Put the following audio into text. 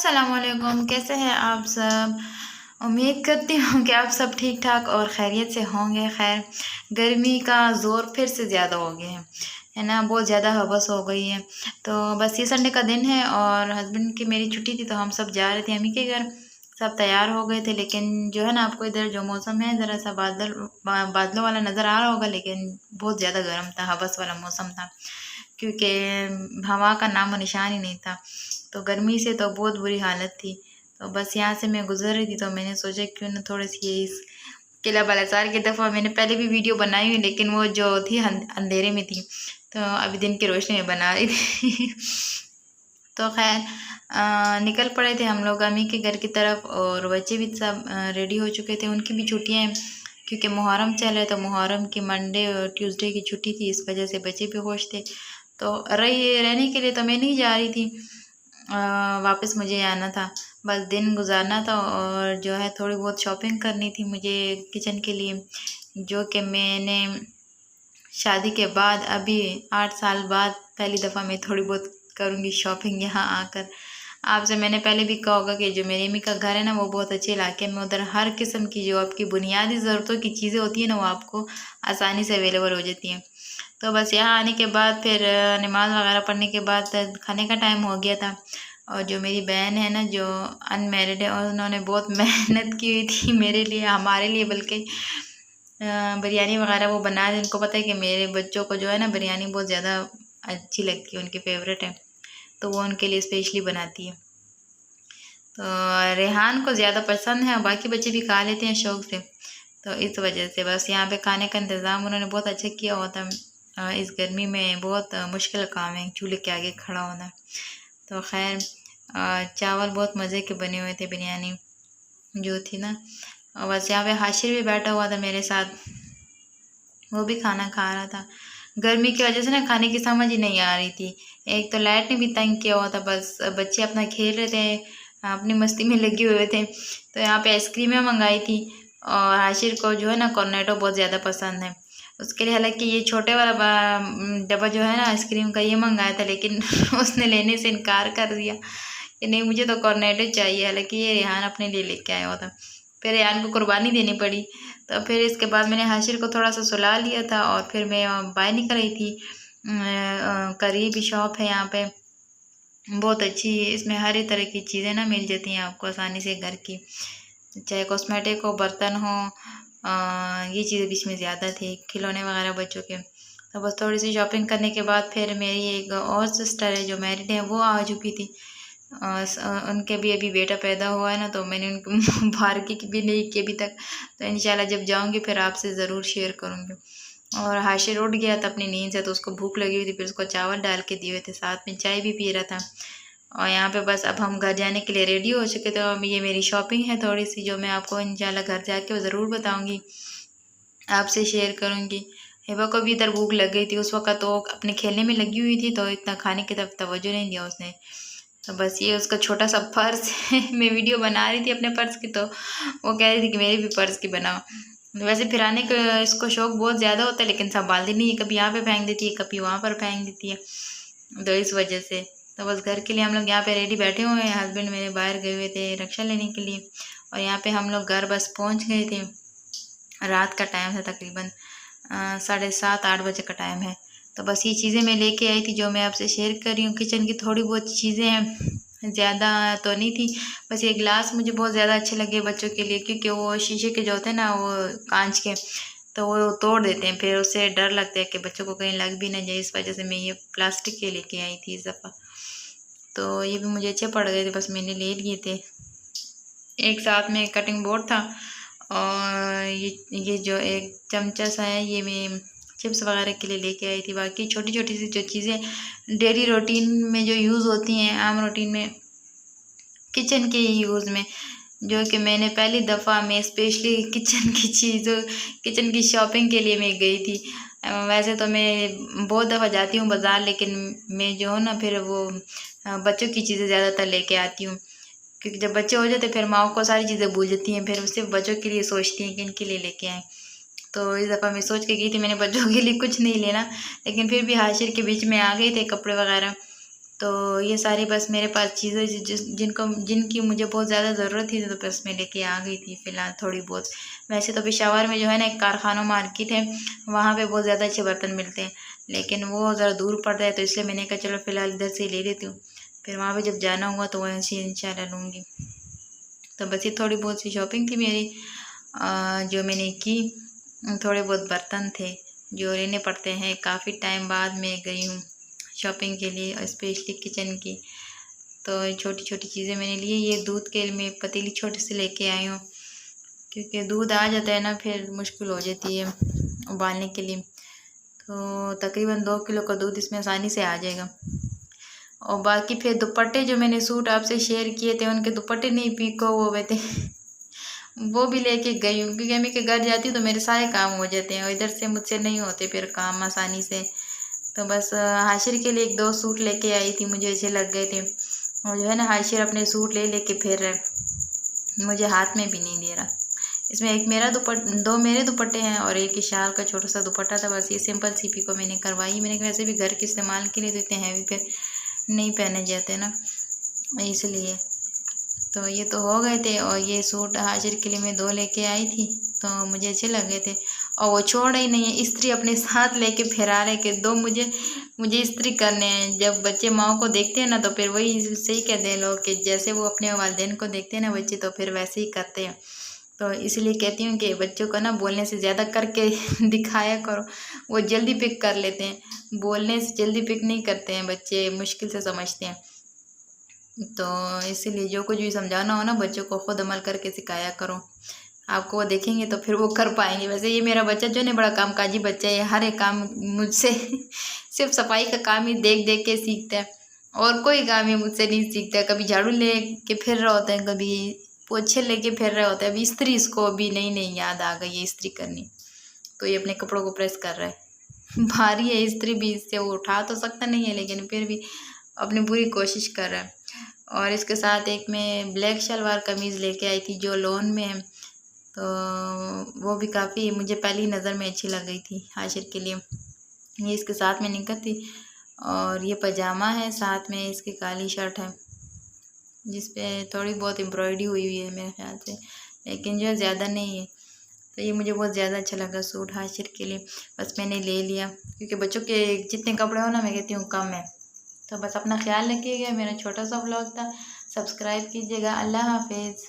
अस्सलामुअलैकुम, कैसे हैं आप सब। उम्मीद करती हूँ कि आप सब ठीक ठाक और खैरियत से होंगे। खैर, गर्मी का ज़ोर फिर से ज़्यादा हो गया है ना। बहुत ज़्यादा हवस हो गई है। तो बस ये संडे का दिन है और हस्बैंड की मेरी छुट्टी थी, तो हम सब जा रहे थे अम्मी के घर। सब तैयार हो गए थे, लेकिन जो है ना, आपको इधर जो मौसम है ज़रा सा बादलों वाला नज़र आ रहा होगा, लेकिन बहुत ज़्यादा गर्म था, हवस वाला मौसम था, क्योंकि हवा का नामो निशान ही नहीं था। तो गर्मी से तो बहुत बुरी हालत थी। तो बस यहाँ से मैं गुजर रही थी, तो मैंने सोचा क्यों ना थोड़ी सी ये इस किला बालासार की दफ़ा मैंने पहले भी वीडियो बनाई हुई, लेकिन वो जो थी अंधेरे में थी, तो अभी दिन की रोशनी में बना रही थी। तो खैर, निकल पड़े थे हम लोग अम्मी के घर की तरफ, और बच्चे भी सब रेडी हो चुके थे। उनकी भी छुट्टियाँ हैं, क्योंकि मुहर्रम चल रहा है, तो मुहर्रम की मंडे और ट्यूसडे की छुट्टी थी, इस वजह से बच्चे भी खुश थे। तो रहने के लिए तो मैं नहीं जा रही थी, वापस मुझे आना था, बस दिन गुजारना था, और जो है थोड़ी बहुत शॉपिंग करनी थी मुझे किचन के लिए, जो कि मैंने शादी के बाद अभी 8 साल बाद पहली दफ़ा मैं थोड़ी बहुत करूँगी शॉपिंग यहाँ आकर। आपसे मैंने पहले भी कहा होगा कि जो मेरी अम्मी का घर है ना, वो बहुत अच्छे इलाके में, उधर हर किस्म की जो आपकी बुनियादी ज़रूरतों की चीज़ें होती हैं ना, वो आपको आसानी से अवेलेबल हो जाती हैं। तो बस यहाँ आने के बाद फिर नमाज़ वगैरह पढ़ने के बाद खाने का टाइम हो गया था। और जो मेरी बहन है ना, जो अनमेरिड है, और उन्होंने बहुत मेहनत की हुई थी मेरे लिए, हमारे लिए, बल्कि बिरयानी वगैरह वो बना रहे। उनको पता है कि मेरे बच्चों को जो है ना बिरयानी बहुत ज़्यादा अच्छी लगती है, उनकी फेवरेट है, तो वो उनके लिए स्पेशली बनाती है। तो रेहान को ज़्यादा पसंद है, और बाकी बच्चे भी खा लेते हैं शौक़ से, तो इस वजह से बस यहाँ पे खाने का इंतज़ाम उन्होंने बहुत अच्छा किया हुआ था। इस गर्मी में बहुत मुश्किल काम है चूल्हे के आगे खड़ा होना। तो खैर, चावल बहुत मज़े के बने हुए थे, बिरयानी जो थी ना। और बस यहाँ पे हाशिर भी बैठा हुआ था मेरे साथ, वो भी खाना खा रहा था। गर्मी की वजह से ना खाने की समझ ही नहीं आ रही थी। एक तो लाइट ने भी तंग किया हुआ था, बस बच्चे अपना खेल रहे थे, अपनी मस्ती में लगे हुए थे। तो यहाँ पे आइसक्रीमें मंगाई थी, और हाशिर को जो है ना कॉर्नेटो बहुत ज़्यादा पसंद है। उसके लिए हालांकि ये छोटे वाला डब्बा जो है ना आइसक्रीम का, ये मंगाया था, लेकिन उसने लेने से इनकार कर दिया कि नहीं, मुझे तो कॉर्नेटो चाहिए। हालांकि ये रेहान अपने लिए लेके आया हुआ था, फिर रेहान को कुर्बानी देनी पड़ी। तो फिर इसके बाद मैंने हाशिर को थोड़ा सा सुला लिया था, और फिर मैं बाहर निकल रही थी। करीब ही शॉप है यहाँ पे, बहुत अच्छी, इसमें हर एक तरह की चीज़ें ना मिल जाती हैं आपको आसानी से, घर की, चाहे कॉस्मेटिक हो, बर्तन हो, ये चीज़ें बीच में ज़्यादा थी, खिलौने वगैरह बच्चों के। तो बस थोड़ी सी शॉपिंग करने के बाद फिर मेरी एक और सिस्टर है जो मैरिड है, वो आ चुकी थी। उनके भी अभी बेटा पैदा हुआ है ना, तो मैंने उनको बारगी की भी नहीं की अभी तक। तो इंशाल्लाह जब जाऊंगी फिर आपसे ज़रूर शेयर करूंगी। और हाशिर उठ गया था अपनी नींद से, तो उसको भूख लगी हुई थी, फिर उसको चावल डाल के दिए हुए थे, साथ में चाय भी पी रहा था। और यहाँ पे बस अब हम घर जाने के लिए रेडी हो चुके थे। और ये मेरी शॉपिंग है थोड़ी सी, जो मैं आपको इंशाल्लाह घर जाके ज़रूर बताऊँगी, आपसे शेयर करूँगी। हिबा को भी इधर भूख लग गई थी उस वक़्त, तो अपने खेलने में लगी हुई थी, तो इतना खाने की तरफ तवज्जो नहीं दिया उसने। तो बस ये उसका छोटा सा पर्स है। मैं वीडियो बना रही थी अपने पर्स की, तो वो कह रही थी कि मेरे भी पर्स की बनाओ। वैसे फिराने का इसको शौक़ बहुत ज़्यादा होता है, लेकिन संभालती नहीं है, कभी यहाँ पे फेंक देती है, कभी वहाँ पर फेंक देती है, तो इस वजह से। तो बस घर के लिए हम लोग यहाँ पे रेडी बैठे हुए हैं। हस्बैंड मेरे बाहर गए हुए थे रक्षा लेने के लिए, और यहाँ पे हम लोग घर बस पहुँच गए थे। रात का टाइम था, तकरीबन 7:30-8 बजे का टाइम है। तो बस ये चीज़ें मैं लेके आई थी, जो मैं आपसे शेयर कर रही हूँ। किचन की थोड़ी बहुत चीज़ें हैं, ज़्यादा तो नहीं थी। बस ये गिलास मुझे बहुत ज़्यादा अच्छे लगे बच्चों के लिए, क्योंकि वो शीशे के जो होते हैं ना, वो कांच के, तो वो तोड़ देते हैं, फिर उससे डर लगता है कि बच्चों को कहीं लग भी ना जाए। इस वजह से मैं ये प्लास्टिक के लेके आई थी इस दफ़ा। तो ये भी मुझे अच्छे पड़ गए थे, बस मैंने ले लिए थे। एक साथ में कटिंग बोर्ड था, और ये जो एक चमचा सा है, ये मैं चिप्स वगैरह के लिए लेके आई थी। बाकी छोटी छोटी सी जो चीज़ें डेली रूटीन में जो यूज़ होती हैं, आम रूटीन में, किचन के यूज़ में, जो कि मैंने पहली दफ़ा में स्पेशली किचन की शॉपिंग के लिए मैं गई थी। वैसे तो मैं बहुत दफ़ा जाती हूँ बाज़ार, लेकिन मैं जो हूँ ना, फिर वो बच्चों की चीज़ें ज़्यादातर लेके आती हूँ, क्योंकि जब बच्चे हो जाते फिर माँ को सारी चीज़ें भूल जाती हैं, फिर सिर्फ बच्चों के लिए सोचती हैं कि इनके लिए लेके आएँ। तो इस दफ़ा मैं सोच के गई थी, मैंने बच्चों के लिए कुछ नहीं लेना, लेकिन फिर भी हाशिर के बीच में आ गए थे कपड़े वगैरह, तो ये सारी बस मेरे पास चीज़ें जिनकी मुझे बहुत ज़्यादा ज़रूरत थी, तो बस मैं लेके आ गई थी फ़िलहाल थोड़ी बहुत। वैसे तो पेशावर में जो है ना एक कारखाना मार्केट है, वहाँ पे बहुत ज़्यादा अच्छे बर्तन मिलते हैं, लेकिन वो ज़रा दूर पड़ता है, तो इसलिए मैंने कहा चलो फ़िलहाल इधर से ही ले लेती हूँ, फिर वहाँ पे जब जाना होगा तो वहीं से इंशाल्लाह लूँगी। तो बस ये थोड़ी बहुत सी शॉपिंग थी मेरी जो मैंने की। थोड़े बहुत बर्तन थे जो लेने पड़ते हैं, काफ़ी टाइम बाद मैं गई हूँ शॉपिंग के लिए, और स्पेशली किचन की। तो छोटी छोटी चीज़ें मैंने ली। ये दूध के मैं पतीली छोटे से लेके आई हूँ, क्योंकि दूध आ जाता है ना फिर मुश्किल हो जाती है उबालने के लिए। तो तकरीबन 2 किलो का दूध इसमें आसानी से आ जाएगा। और बाकी फिर दुपट्टे जो मैंने सूट आपसे शेयर किए थे, उनके दुपट्टे नहीं पीको हुए थे वो भी लेके गई हूँ, क्योंकि मैं के घर जाती हूँ तो मेरे सारे काम हो जाते हैं, और इधर से मुझसे नहीं होते फिर काम आसानी से। तो बस हाशिर के लिए 1-2 सूट लेके आई थी, मुझे अच्छे लग गए थे। और जो है ना हाशिर अपने सूट ले लेके फिर मुझे हाथ में भी नहीं दे रहा। इसमें एक मेरा दो मेरे दुपट्टे हैं और एक शाल का छोटा सा दुपट्टा था। बस ये सिंपल सी पिको मैंने करवाई। मैंने कहा वैसे भी घर के इस्तेमाल के लिए तो इतने हैवी फिर नहीं पहने जाते ना, इसलिए। तो ये तो हो गए थे, और ये सूट हाजिर के लिए मैं 2 लेके आई थी, तो मुझे अच्छे लगे थे। और वो छोड़ ही नहीं है, इस्त्री अपने साथ लेके फिरा रहे कि 2 मुझे इस्त्री करने हैं। जब बच्चे माँ को देखते हैं ना, तो फिर वही सही कहते हैं लोग कि जैसे वो अपने वालिदैन को देखते हैं ना बच्चे, तो फिर वैसे ही करते हैं। तो इसलिए कहती हूँ कि बच्चों को ना बोलने से ज़्यादा करके दिखाया करो, वो जल्दी पिक कर लेते हैं। बोलने से जल्दी पिक नहीं करते हैं बच्चे, मुश्किल से समझते हैं। तो इसीलिए जो कुछ भी समझाना हो ना बच्चों को, खुद अमल करके सिखाया करो। आपको वो देखेंगे तो फिर वो कर पाएंगे। वैसे ये मेरा बच्चा जो है बड़ा कामकाजी बच्चा है, हर एक काम मुझसे सिर्फ सफाई का काम ही देख देख के सीखता है, और कोई काम ही मुझसे नहीं सीखता है। कभी झाड़ू ले के फिर रहा होता है, कभी पोछे लेके फिर रहा होता है। अभी इस्त्री इसको अभी नई नई याद आ गई है इस्त्री करनी, तो ये अपने कपड़ों को प्रेस कर रहा है। भारी है इस्त्री भी, इससे वो उठा तो सकता नहीं है, लेकिन फिर भी अपनी पूरी कोशिश कर रहा है। और इसके साथ एक मैं ब्लैक शलवार कमीज़ लेके आई थी जो लॉन में है, तो वो भी काफ़ी मुझे पहली नज़र में अच्छी लग गई थी हाशिर के लिए। ये इसके साथ में निकल थी, और ये पजामा है, साथ में इसकी काली शर्ट है जिस पे थोड़ी बहुत एम्ब्रॉयडरी हुई हुई है मेरे ख्याल से, लेकिन जो है ज़्यादा नहीं है। तो ये मुझे बहुत ज़्यादा अच्छा लगा सूट हाशिर के लिए, बस मैंने ले लिया, क्योंकि बच्चों के जितने कपड़े हो ना मैं कहती हूँ कम है। तो बस अपना ख्याल रखिएगा। मेरा छोटा सा व्लॉग था, सब्सक्राइब कीजिएगा। अल्लाह हाफिज़।